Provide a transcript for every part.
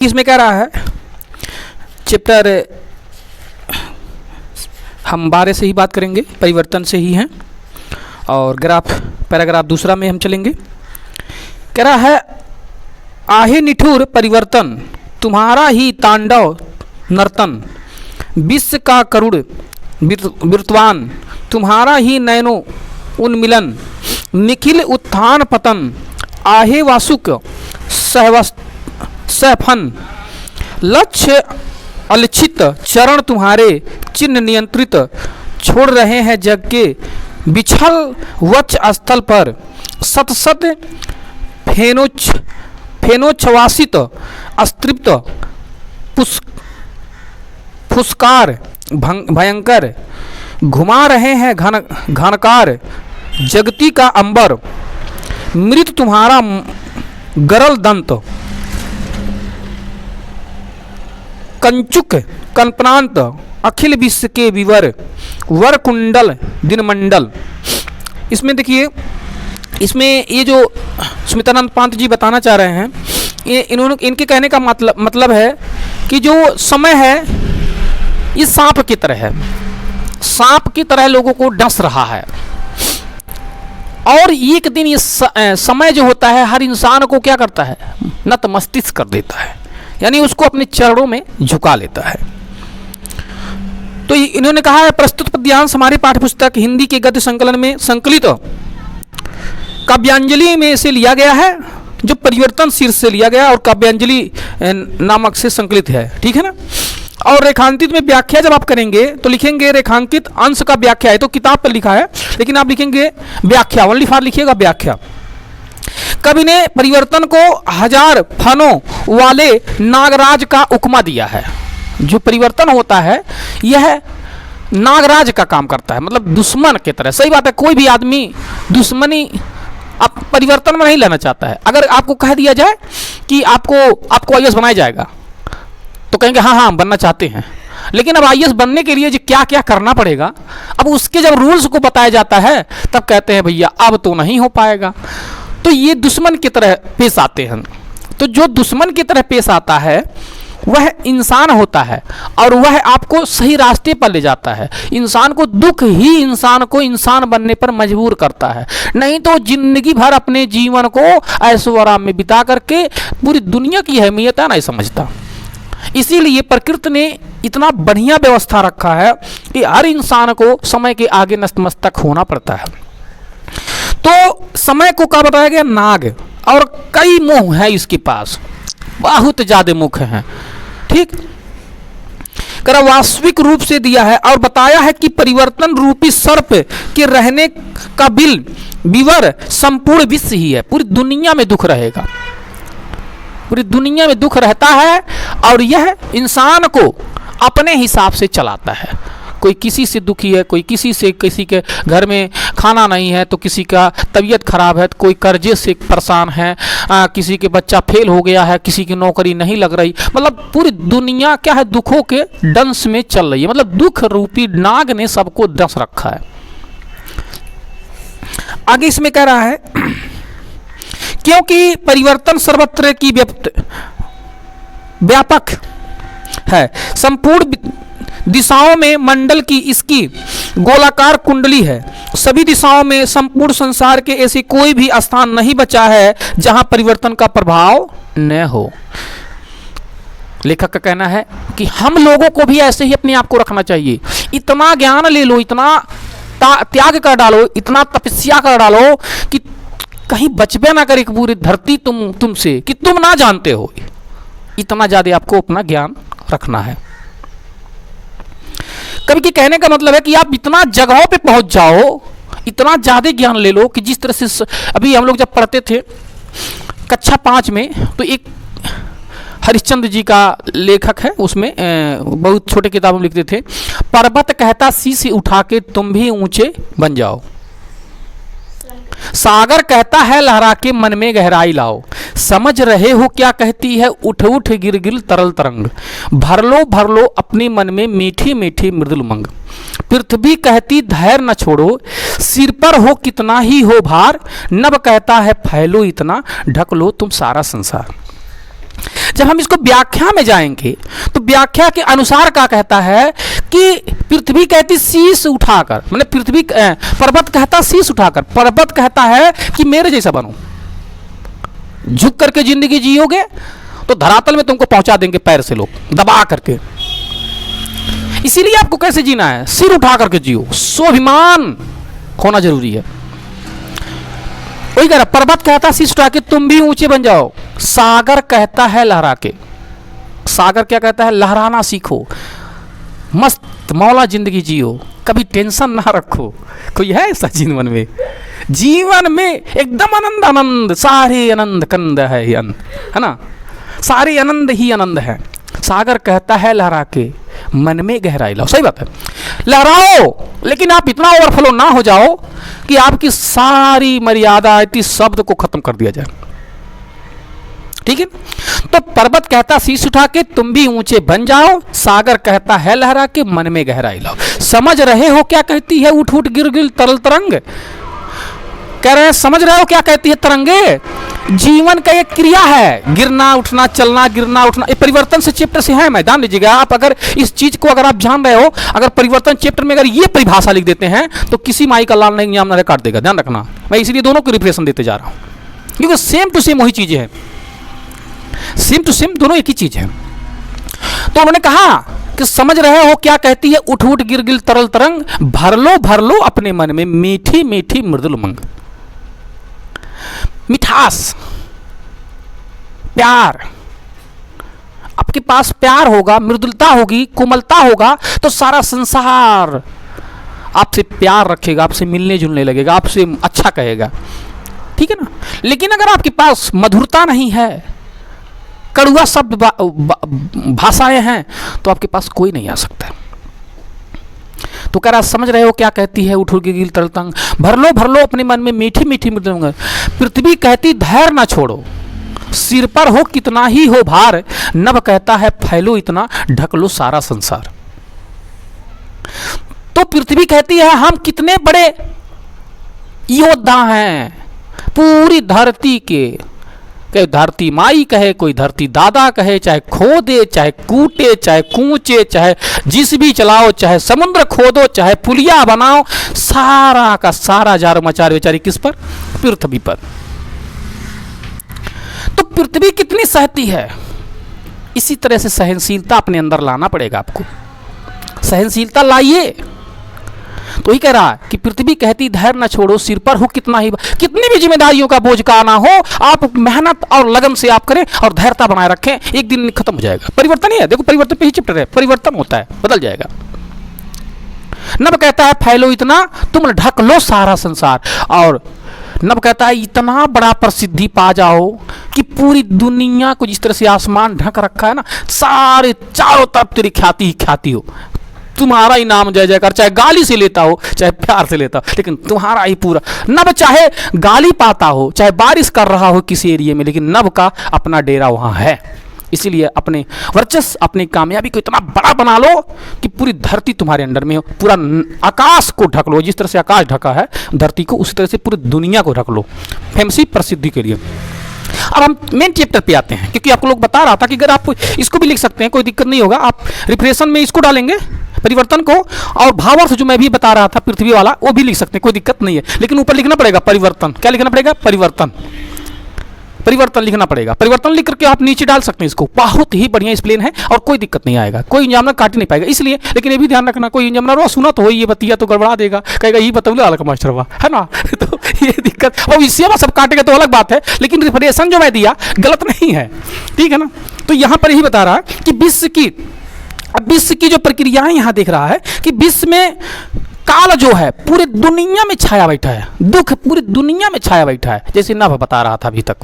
इसमें कह रहा है चैप्टर हम 12 से ही बात करेंगे, परिवर्तन से ही हैं, और पैराग्राफ दूसरा में हम चलेंगे। कह रहा है आहे निठुर परिवर्तन तुम्हारा ही तांडव नर्तन, विश्व का करुण विर्तवान तुम्हारा ही नैनो उन्मिलन, निखिल उत्थान पतन आहे वासुक सहफन, लक्ष्य अलक्षित चरण तुम्हारे चिन्ह नियंत्रित, छोड़ रहे हैं जग के बिछल वक्ष स्थल पर, सत सत फेनोच्छवासित अस्त्रिप्त फुसकार भयंकर, घुमा रहे हैं घनकार जगती का अंबर, मृत तुम्हारा गरल दंत, कंचुक कल्पनांत अखिल विश्व के विवर, वर कुंडल दिनमंडल। इसमें देखिए, इसमें ये जो स्मितानंद पांत जी बताना चाह रहे हैं, ये इनके कहने का मतलब है कि जो समय है ये सांप की तरह है, सांप की तरह लोगों को डस रहा है, और एक दिन ये समय जो होता है हर इंसान को क्या करता है, नतमस्तक कर देता है, यानी उसको अपने चरणों में झुका लेता है। तो इन्होंने कहा है प्रस्तुत पद्यांश हमारे पाठ्यपुस्तक हिंदी के गद्य संकलन में संकलित काव्यांजलि में से लिया गया है, जो परिवर्तन शीर्ष से लिया गया और काव्यांजलि नामक से संकलित है, ठीक है ना। और रेखांकित में व्याख्या जब आप करेंगे तो लिखेंगे रेखांकित अंश का व्याख्या है, तो किताब पर लिखा है, लेकिन आप लिखेंगे व्याख्या, ओनली फॉर लिखिएगा व्याख्या। कवि ने परिवर्तन को 1000 फनों वाले नागराज का उपमा दिया है। जो परिवर्तन होता है यह नागराज का काम करता है, मतलब दुश्मन की तरह। सही बात है, कोई भी आदमी दुश्मनी आप परिवर्तन में नहीं लेना चाहता है। अगर आपको कह दिया जाए कि आपको आईएएस बनाया जाएगा तो कहेंगे हाँ हाँ बनना चाहते हैं, लेकिन अब आईएएस बनने के लिए जो क्या क्या करना पड़ेगा, अब उसके जब रूल्स को बताया जाता है तब कहते हैं भैया अब तो नहीं हो पाएगा। तो ये दुश्मन की तरह पेश आते हैं। तो जो दुश्मन की तरह पेश आता है वह इंसान होता है, और वह आपको सही रास्ते पर ले जाता है। इंसान को दुख ही इंसान को इंसान बनने पर मजबूर करता है, नहीं तो जिंदगी भर अपने जीवन को ऐशो आराम में बिता करके पूरी दुनिया की अहमियत नहीं समझता। इसीलिए प्रकृति ने इतना बढ़िया व्यवस्था रखा है कि हर इंसान को समय के आगे नतमस्तक होना पड़ता है। तो समय को क्या बताया गया, नाग, और कई मुंह है इसके पास, बहुत ज्यादा मुख हैं, ठीक। कर वास्तविक रूप से दिया है और बताया है कि परिवर्तन रूपी सर्प के रहने का विवर संपूर्ण विश्व ही है। पूरी दुनिया में दुख रहेगा, पूरी दुनिया में दुख रहता है, और यह इंसान को अपने हिसाब से चलाता है। कोई किसी से दुखी है, कोई किसी के घर में खाना नहीं है, तो किसी का तबीयत खराब है, तो कोई कर्जे से परेशान है, किसी के बच्चा फेल हो गया है, किसी की नौकरी नहीं लग रही। मतलब पूरी दुनिया क्या है, दुखों के दंश में चल रही है। मतलब दुख रूपी नाग ने सबको दंश रखा है। आगे इसमें कह रहा है क्योंकि परिवर्तन सर्वत्र की व्यापक है, संपूर्ण दिशाओं में मंडल की इसकी गोलाकार कुंडली है, सभी दिशाओं में संपूर्ण संसार के ऐसे कोई भी स्थान नहीं बचा है जहां परिवर्तन का प्रभाव न हो। लेखक का कहना है कि हम लोगों को भी ऐसे ही अपने आप को रखना चाहिए। इतना ज्ञान ले लो, इतना त्याग कर डालो, इतना तपस्या कर डालो कि कहीं बचबे ना करे पूरी धरती तुमसे कि तुम ना जानते हो। इतना ज्यादा आपको अपना ज्ञान रखना है। कवि के कहने का मतलब है कि आप इतना जगहों पे पहुंच जाओ, इतना ज्यादा ज्ञान ले लो कि जिस तरह से अभी हम लोग जब पढ़ते थे कक्षा 5 में, तो एक हरिश्चंद्र जी का लेखक है, उसमें बहुत छोटे किताब में लिखते थे, पर्वत कहता शीश उठा के तुम भी ऊंचे बन जाओ, सागर कहता है लहरा के मन में गहराई लाओ, समझ रहे हो क्या कहती है उठ उठ गिर गिर तरल तरंग, भर लो अपने मन में मीठी मीठी मृदुल उमंग, पृथ्वी कहती धैर्य न छोड़ो, सिर पर हो कितना ही हो भार, नभ कहता है फैलो इतना, ढक लो तुम सारा संसार। जब हम इसको व्याख्या में जाएंगे तो व्याख्या के अनुसार क्या कहता है कि पृथ्वी कहती शीश उठाकर, मतलब पृथ्वी पर्वत कहता शीश उठाकर, पर्वत कहता है कि मेरे जैसा बनो, झुक करके जिंदगी जियोगे तो धरातल में तुमको पहुंचा देंगे पैर से लोग दबा करके। इसीलिए आपको कैसे जीना है, सिर उठा करके जियो, स्वाभिमान होना जरूरी है। वही कह रहा, पर्वत कहता शीश उठा के तुम भी ऊंचे बन जाओ, सागर कहता है लहरा के, सागर क्या कहता है, लहराना सीखो, मस्त मौला जिंदगी जियो, कभी टेंशन ना रखो। कोई है ऐसा जीवन में? जीवन में एकदम आनंद आनंद, सारे आनंद कंद है ना, सारे आनंद ही आनंद है। सागर कहता है लहरा के मन में गहराई लाओ। सही बात है, लहराओ, लेकिन आप इतना ओवरफ्लो ना हो जाओ कि आपकी सारी मर्यादा इति शब्द को खत्म कर दिया जाए। ठीक है, तो पर्वत कहता शीश उठा के तुम भी ऊंचे बन जाओ, सागर कहता है लहरा के मन में गहराई लाओ। समझ रहे हो क्या कहती है उठ उठ गिर गिर तरल तरंग? कह रहे हैं समझ रहे हो क्या कहती है तरंगे? जीवन का एक क्रिया है, गिरना उठना, चलना गिरना उठना। ये परिवर्तन से चैप्टर से है, मैदान लीजिएगा आप। अगर इस चीज को अगर आप जान रहे हो, अगर परिवर्तन चैप्टर में अगर ये परिभाषा लिख देते हैं तो किसी माई का लाल नहीं जामना काट देगा, ध्यान रखना। मैं इसलिए दोनों को रिप्रेशन देते जा रहा हूं, क्योंकि सेम टू सेम वही चीजें हैं, सेम टू सेम दोनों एक ही चीज है। तो उन्होंने कहा कि समझ रहे हो क्या कहती है उठ उठ गिर गिर तरल तरंग, भर लो अपने मन में मीठी मीठी मृदुल उमंग। मिठास, प्यार, आपके पास प्यार होगा, मृदुलता होगी, कोमलता होगा तो सारा संसार आपसे प्यार रखेगा, आपसे मिलने जुलने लगेगा, आपसे अच्छा कहेगा। ठीक है ना। लेकिन अगर आपके पास मधुरता नहीं है, कड़ुआ शब्द भाषाएं हैं, तो आपके पास कोई नहीं आ सकता। तो कह रहा समझ रहे हो क्या कहती है उठ उठ गिर तरल तरंग, भर लो अपने मन में मीठी मीठी मृदुल। पृथ्वी कहती धैर्य ना छोड़ो, सिर पर हो कितना ही हो भार, नभ कहता है फैलो इतना ढक लो सारा संसार। तो पृथ्वी कहती है हम कितने बड़े योद्धा हैं पूरी धरती के, चाहे धरती माई कहे, कोई धरती दादा कहे, चाहे खोदे, चाहे कूटे, चाहे कूचे, चाहे जिस भी चलाओ, चाहे समुद्र खोदो, चाहे पुलिया बनाओ, सारा का सारा जार मचार बेचारी किस पर? पृथ्वी पर। तो पृथ्वी कितनी सहती है, इसी तरह से सहनशीलता अपने अंदर लाना पड़ेगा आपको। सहनशीलता लाइए। तो ही कह रहा है कि पृथ्वी कहती धैर्य न छोड़ो, सिर पर हो कितनी भी जिम्मेदारियों का बोझ का ना हो, आप मेहनत और लगन से आप करें और धैर्यता बनाए रखें, एक दिन खत्म हो जाएगा। परिवर्तन ही है, देखो परिवर्तन पे ही चैप्टर है, परिवर्तन होता है, बदल जाएगा। नभ कहता है फैलो इतना तुम ढक लो सारा संसार, और नभ कहता है इतना बड़ा प्रसिद्धि पा जाओ कि पूरी दुनिया को जिस तरह से आसमान ढक रखा है ना, सारे चारों तरफ तेरी ख्याति ही ख्याति हो, तुम्हारा ही नाम जय जयकार, चाहे गाली से लेता हो चाहे प्यार से लेता हो, लेकिन तुम्हारा ही पूरा। नभ चाहे गाली पाता हो, चाहे बारिश कर रहा हो किसी एरिया में, लेकिन नभ का अपना डेरा वहां है। इसीलिए अपने वर्चस्व, अपनी कामयाबी को इतना बड़ा बना लो कि पूरी धरती तुम्हारे अंडर में हो, पूरा आकाश को ढक लो, जिस तरह से आकाश ढका है धरती को, उसी तरह से पूरी दुनिया को ढक लो फेमसी प्रसिद्धि के लिए। अब हम मेन चैप्टर पे आते हैं, क्योंकि आपको लोग बता रहा था कि अगर आप इसको भी लिख सकते हैं, कोई दिक्कत नहीं होगा, आप रिफ्रेशन में इसको डालेंगे परिवर्तन को, और भावार्थ जो मैं भी बता रहा था पृथ्वी वाला वो भी लिख सकते हैं, कोई दिक्कत नहीं है। लेकिन ऊपर लिखना पड़ेगा परिवर्तन। क्या लिखना पड़ेगा? परिवर्तन। परिवर्तन लिखना पड़ेगा। परिवर्तन लिख करके आप नीचे डाल सकते हैं इसको, बहुत ही बढ़िया एक्सप्लेन है और कोई दिक्कत नहीं आएगा, कोई इंजामनर काट नहीं पाएगा। इसलिए लेकिन ये भी ध्यान रखना, कोई इंजामनर वो सुना तो हो ये बतिया तो गड़बड़ा देगा, कहेगा ये बतौले अलग मास्टर हुआ है ना तो ये दिक्कत, और इससे सब काटेगा तो अलग बात है, लेकिन रिफरेशन जो मैं दिया गलत नहीं है, ठीक है ना। तो यहाँ पर यही बता रहा है कि विश्व की जो प्रक्रियाएं यहाँ देख रहा है कि विश्व में काल जो है पूरी दुनिया में छाया बैठा है, दुख पूरी दुनिया में छाया बैठा है, जैसे नभ बता रहा था अभी तक,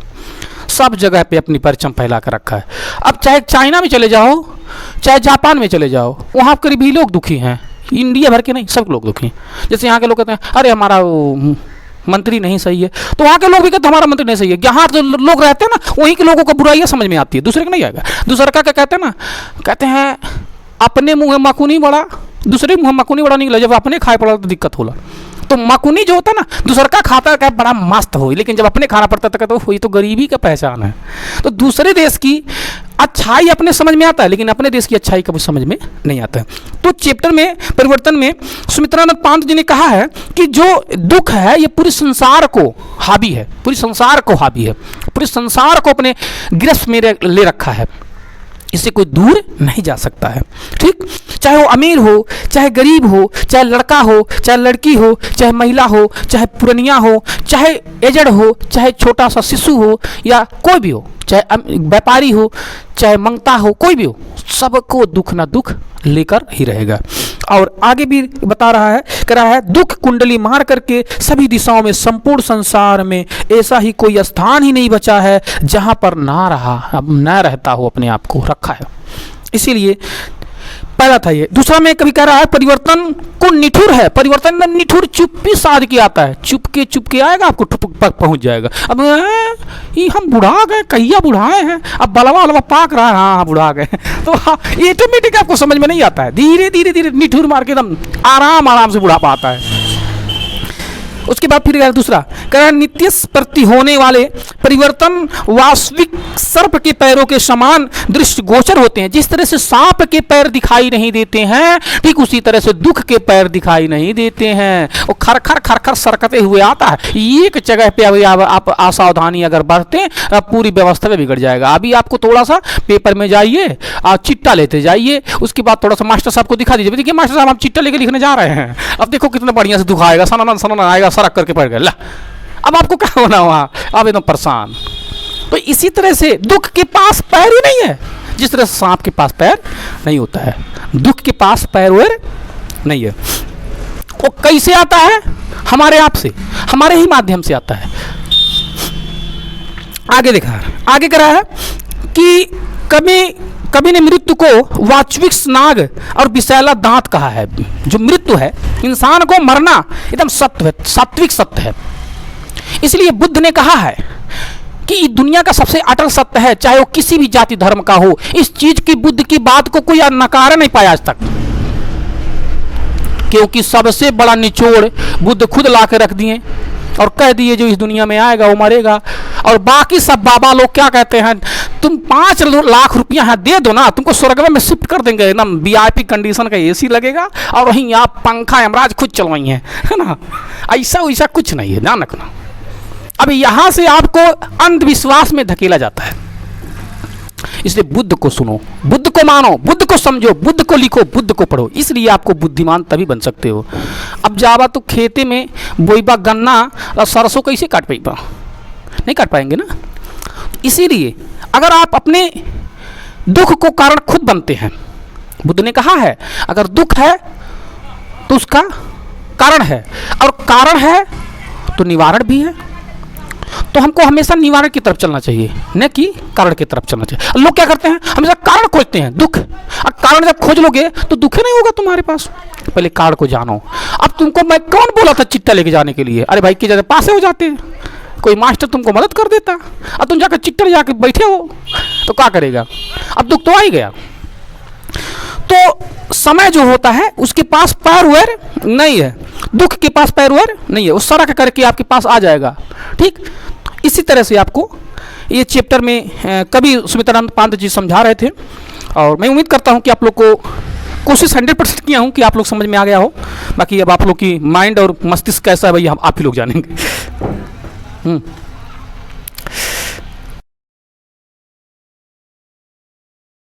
सब जगह पे अपनी परचम फैला कर रखा है। अब चाहे चाइना में चले जाओ, चाहे जापान में चले जाओ, वहाँ करीब ही लोग दुखी हैं, इंडिया भर के नहीं, सब लोग दुखी हैं। जैसे यहाँ के लोग कहते हैं अरे हमारा मंत्री नहीं सही है, तो वहाँ के लोग भी कहते हैं हमारा मंत्री नहीं सही है। यहाँ जो लोग रहते हैं ना, वहीं के लोगों को बुराइयाँ समझ में आती है, दूसरे को नहीं आएगा। दूसरा का क्या कहते हैं ना, कहते हैं अपने मुँह में मखूनी बड़ा, दूसरे मुँह में मखूनी बड़ा निकला, जब अपने खाए पड़ा तो दिक्कत होला। तो मकुनी जो होता है ना, दूसर का खाता है बड़ा मस्त हो, लेकिन जब अपने खाना पड़ता है तो ये तो गरीबी का पहचान है। तो दूसरे देश की अच्छाई अपने समझ में आता है, लेकिन अपने देश की अच्छाई कभी समझ में नहीं आता है। तो चैप्टर में परिवर्तन में सुमित्रानंद पांत जी ने कहा है कि जो दुख है ये पूरे संसार को हावी है, पूरे संसार को हावी है, पूरे संसार को अपने गिरफ्त में ले रखा है, इससे कोई दूर नहीं जा सकता है। ठीक, चाहे वो अमीर हो, चाहे गरीब हो, चाहे लड़का हो, चाहे लड़की हो, चाहे महिला हो, चाहे पुरनिया हो, चाहे एजड हो, चाहे छोटा सा शिशु हो, या कोई भी हो, चाहे व्यापारी हो, चाहे मंगता हो, कोई भी हो, सबको दुख ना दुख लेकर ही रहेगा। और आगे भी बता रहा है, कह रहा है दुख कुंडली मार करके सभी दिशाओं में संपूर्ण संसार में ऐसा ही कोई स्थान ही नहीं बचा है जहां पर ना रहा, अब न रहता हो, अपने आप को रखा है। इसीलिए पहला था ये। दूसरा में कभी कह रहा है परिवर्तन को निठुर है, परिवर्तन निठुर चुप्पी साध के आता है, चुपके आएगा, आपको ठुपक पर पहुंच जाएगा। अब ये हम बुढ़ा गए, कहिया बुढ़ाए हैं, अब बलवा पाक रहा है, हाँ बुढ़ा गए, तो ऑटोमेटिक आपको समझ में नहीं आता है, धीरे धीरे निठुर मार के एकदम आराम से बुढ़ापा आता है। उसके बाद फिर दूसरा कह रहा है नित्य प्रति होने वाले परिवर्तन वास्तविक सर्प के पैरों के समान दृष्टिगोचर होते हैं। जिस तरह से सांप के पैर दिखाई नहीं देते हैं, ठीक उसी तरह से दुख के पैर दिखाई नहीं देते हैं। वो खर सरकते हुए आता है, एक जगह पे अभी आप असावधानी अगर बरतें पूरी व्यवस्था में बिगड़ जाएगा। अभी आपको थोड़ा सा पेपर में जाइए, चिट्टा लेते जाइए, उसके बाद थोड़ा सा मास्टर साहब को दिखा दीजिए, देखिए मास्टर साहब हम चिट्टा लेके लिखने जा रहे हैं, अब देखो कितना बढ़िया से दुखाएगा, सनन आएगा, सरक करके पड़ गया, ला अब आपको क्या होना वहां, आप एकदम परेशान। तो इसी तरह से दुख के पास पैर ही नहीं है, जिस तरह से सांप के पास पैर नहीं होता है, दुख के पास पैर वैर नहीं है। वो कैसे आता है? हमारे आप से, हमारे ही माध्यम से आता है। आगे देखा, आगे करा है कि कभी ने मृत्यु को वाचविक नाग और विषैला दांत कहा है। जो मृत्यु है, इंसान को मरना एकदम सत्य है, सात्विक सत्य है। इसलिए बुद्ध ने कहा है कि दुनिया का सबसे अटल सत्य है, चाहे वो किसी भी जाति धर्म का हो। इस चीज की, बुद्ध की बात को कोई नकार नहीं पाया आज तक, क्योंकि सबसे बड़ा निचोड़ बुद्ध खुद ला के रख दिए और कह दिए जो इस दुनिया में आएगा वो मरेगा। और बाकी सब बाबा लोग क्या कहते हैं, तुम 5 लाख रुपया है दे दो ना, तुमको स्वर्ग में शिफ्ट कर देंगे, एकदम वीआईपी कंडीशन का एसी लगेगा और वहीं आप पंखा यमराज खुद चलवाई है ना। ऐसा कुछ नहीं है, ध्यान रखना। अब यहाँ से आपको अंधविश्वास में धकेला जाता है। इसलिए बुद्ध को सुनो, बुद्ध को मानो, बुद्ध को समझो, बुद्ध को लिखो, बुद्ध को पढ़ो, इसलिए आपको बुद्धिमान तभी बन सकते हो। अब जावा तो खेते में बोईबा गन्ना और सरसों कैसे काट पाएगा, नहीं काट पाएंगे ना। इसीलिए अगर आप अपने दुख को कारण खुद बनते हैं, बुद्ध ने कहा है अगर दुख है तो उसका कारण है, और कारण है तो निवारण भी है। तो हमको हमेशा निवारण की तरफ चलना चाहिए, न कि कारण की तरफ चलना चाहिए। लोग क्या करते हैं, हमेशा कारण खोजते हैं, दुख, और कारण जब खोज लोगे तो दुख ही नहीं होगा तुम्हारे पास। पहले कारण को जानो। अब तुमको मैं कौन बोला था चिट्टा लेके जाने के लिए, अरे भाई की जगह पासे हो जाते हैं, कोई मास्टर तुमको मदद कर देता, अब तुम जाकर चिट्टा जाके बैठे हो तो क्या करेगा, अब दुख तो आ ही गया। तो समय जो होता है उसके पास पैर वैर नहीं है, दुख के पास पैर वैर नहीं है, वो सरक करके आपके पास आ जाएगा। ठीक, इसी तरह से आपको ये चैप्टर में कभी सुमित्रानंद पांत जी समझा रहे थे, और मैं उम्मीद करता हूँ कि आप लोग को कोशिश 100% किया हूँ कि आप लोग समझ में आ गया हो। बाकी अब आप लोग की माइंड और मस्तिष्क कैसा है भाई आप ही लोग जानेंगे।